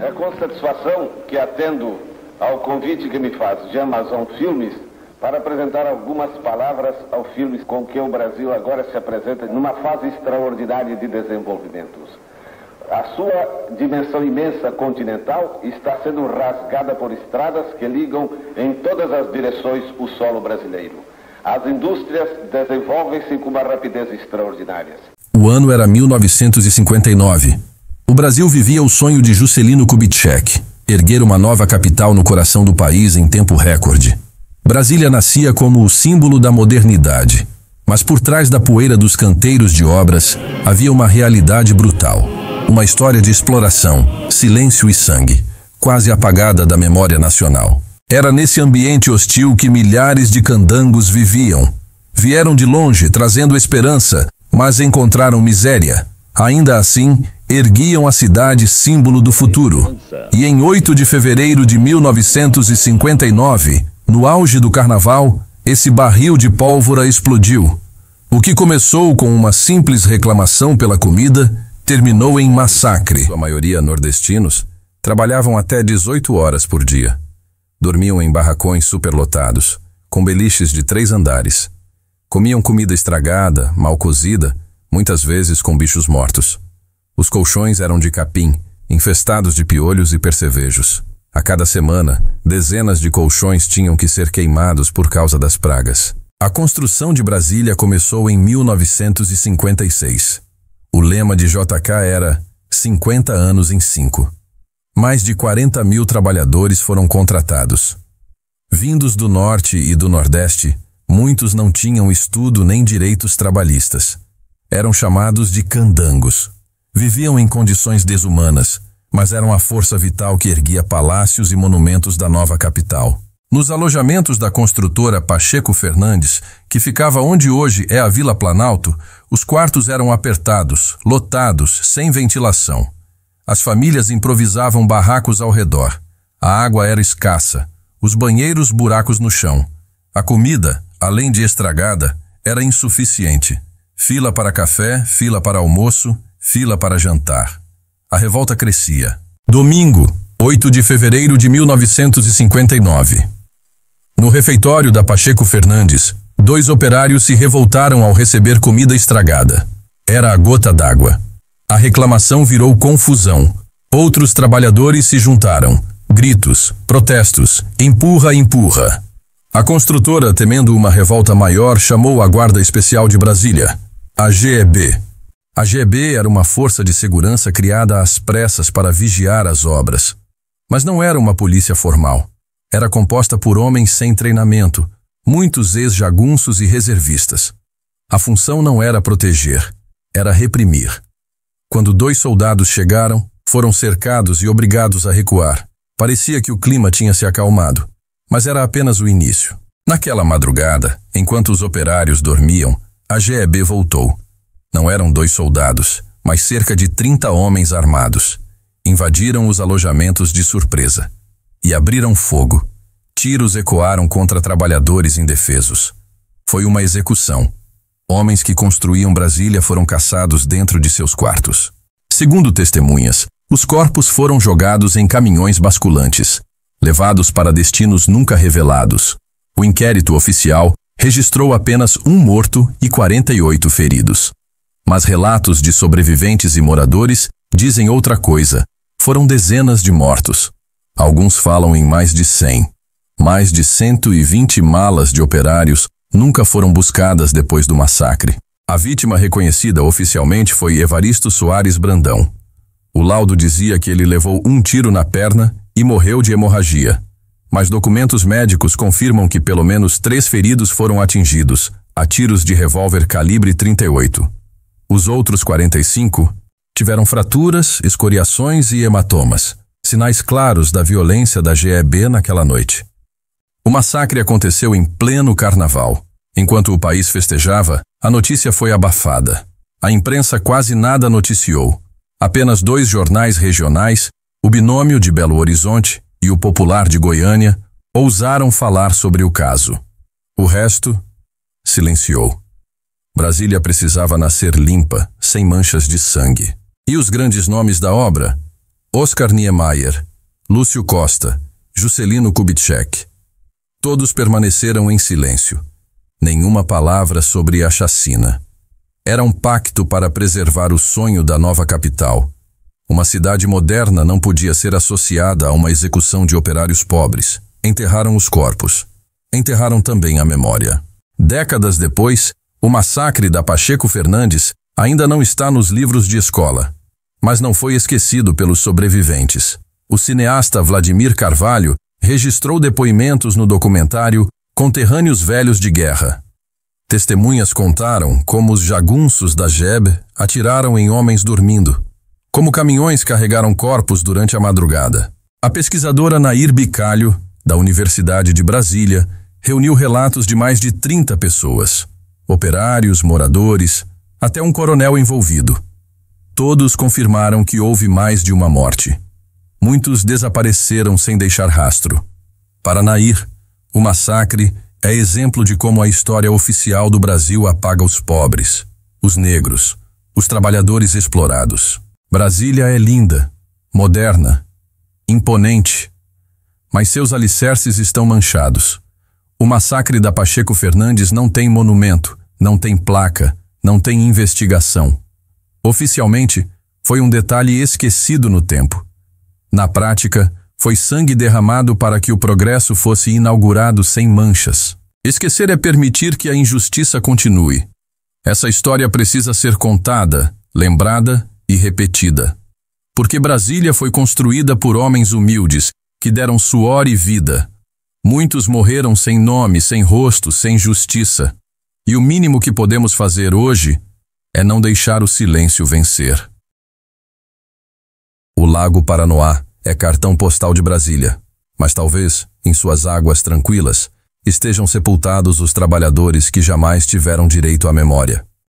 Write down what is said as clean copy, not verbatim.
É com satisfação que atendo ao convite que me faz de Amazon Filmes para apresentar algumas palavras ao filme com que o Brasil agora se apresenta numa fase extraordinária de desenvolvimento. A sua dimensão imensa continental está sendo rasgada por estradas que ligam em todas as direções o solo brasileiro. As indústrias desenvolvem-se com uma rapidez extraordinária. O ano era 1959. O Brasil vivia o sonho de Juscelino Kubitschek, erguer uma nova capital no coração do país em tempo recorde. Brasília nascia como o símbolo da modernidade, mas por trás da poeira dos canteiros de obras havia uma realidade brutal. Uma história de exploração, silêncio e sangue, quase apagada da memória nacional. Era nesse ambiente hostil que milhares de candangos viviam. Vieram de longe, trazendo esperança, mas encontraram miséria. Ainda assim, erguiam a cidade símbolo do futuro. E em 8 de fevereiro de 1959, no auge do carnaval, esse barril de pólvora explodiu. O que começou com uma simples reclamação pela comida, terminou em massacre. A maioria nordestinos trabalhavam até 18 horas por dia. Dormiam em barracões superlotados, com beliches de 3 andares. Comiam comida estragada, mal cozida, muitas vezes com bichos mortos. Os colchões eram de capim, infestados de piolhos e percevejos. A cada semana, dezenas de colchões tinham que ser queimados por causa das pragas. A construção de Brasília começou em 1956. O lema de JK era 50 anos em 5. Mais de 40 mil trabalhadores foram contratados. Vindos do Norte e do Nordeste, muitos não tinham estudo nem direitos trabalhistas. Eram chamados de candangos. Viviam em condições desumanas, mas eram a força vital que erguia palácios e monumentos da nova capital. Nos alojamentos da construtora Pacheco Fernandes, que ficava onde hoje é a Vila Planalto, os quartos eram apertados, lotados, sem ventilação. As famílias improvisavam barracos ao redor. A água era escassa, os banheiros buracos no chão. A comida, além de estragada, era insuficiente. Fila para café, fila para almoço, fila para jantar. A revolta crescia. Domingo, 8 de fevereiro de 1959. No refeitório da Pacheco Fernandes, 2 operários se revoltaram ao receber comida estragada. Era a gota d'água. A reclamação virou confusão. Outros trabalhadores se juntaram. Gritos, protestos, empurra, empurra. A construtora, temendo uma revolta maior, chamou a Guarda Especial de Brasília, a GEB. A GEB era uma força de segurança criada às pressas para vigiar as obras. Mas não era uma polícia formal. Era composta por homens sem treinamento, muitos ex-jagunços e reservistas. A função não era proteger, era reprimir. Quando 2 soldados chegaram, foram cercados e obrigados a recuar. Parecia que o clima tinha se acalmado, mas era apenas o início. Naquela madrugada, enquanto os operários dormiam, a GEB voltou. Não eram 2 soldados, mas cerca de 30 homens armados. Invadiram os alojamentos de surpresa e abriram fogo. Tiros ecoaram contra trabalhadores indefesos. Foi uma execução. Homens que construíam Brasília foram caçados dentro de seus quartos. Segundo testemunhas, os corpos foram jogados em caminhões basculantes, levados para destinos nunca revelados. O inquérito oficial registrou apenas 1 morto e 48 feridos. Mas relatos de sobreviventes e moradores dizem outra coisa. Foram dezenas de mortos. Alguns falam em mais de 100. Mais de 120 malas de operários nunca foram buscadas depois do massacre. A vítima reconhecida oficialmente foi Evaristo Soares Brandão. O laudo dizia que ele levou 1 tiro na perna e morreu de hemorragia. Mas documentos médicos confirmam que pelo menos 3 feridos foram atingidos, a tiros de revólver calibre 38. Os outros 45 tiveram fraturas, escoriações e hematomas, sinais claros da violência da GEB naquela noite. O massacre aconteceu em pleno carnaval. Enquanto o país festejava, a notícia foi abafada. A imprensa quase nada noticiou. Apenas 2 jornais regionais, o Binômio de Belo Horizonte e o Popular de Goiânia, ousaram falar sobre o caso. O resto silenciou. Brasília precisava nascer limpa, sem manchas de sangue. E os grandes nomes da obra? Oscar Niemeyer, Lúcio Costa, Juscelino Kubitschek. Todos permaneceram em silêncio. Nenhuma palavra sobre a chacina. Era um pacto para preservar o sonho da nova capital. Uma cidade moderna não podia ser associada a uma execução de operários pobres. Enterraram os corpos. Enterraram também a memória. Décadas depois, o massacre da Pacheco Fernandes ainda não está nos livros de escola, mas não foi esquecido pelos sobreviventes. O cineasta Vladimir Carvalho registrou depoimentos no documentário Conterrâneos Velhos de Guerra. Testemunhas contaram como os jagunços da JEB atiraram em homens dormindo, como caminhões carregaram corpos durante a madrugada. A pesquisadora Nair Bicalho, da Universidade de Brasília, reuniu relatos de mais de 30 pessoas, operários, moradores, até um coronel envolvido. Todos confirmaram que houve mais de uma morte. Muitos desapareceram sem deixar rastro. Para Nair, o massacre é exemplo de como a história oficial do Brasil apaga os pobres, os negros, os trabalhadores explorados. Brasília é linda, moderna, imponente, mas seus alicerces estão manchados. O massacre da Pacheco Fernandes não tem monumento, não tem placa, não tem investigação. Oficialmente, foi um detalhe esquecido no tempo. Na prática, foi sangue derramado para que o progresso fosse inaugurado sem manchas. Esquecer é permitir que a injustiça continue. Essa história precisa ser contada, lembrada e repetida. Porque Brasília foi construída por homens humildes, que deram suor e vida. Muitos morreram sem nome, sem rosto, sem justiça. E o mínimo que podemos fazer hoje é não deixar o silêncio vencer. O Lago Paranoá é cartão postal de Brasília, mas talvez, em suas águas tranquilas, estejam sepultados os trabalhadores que jamais tiveram direito à memória.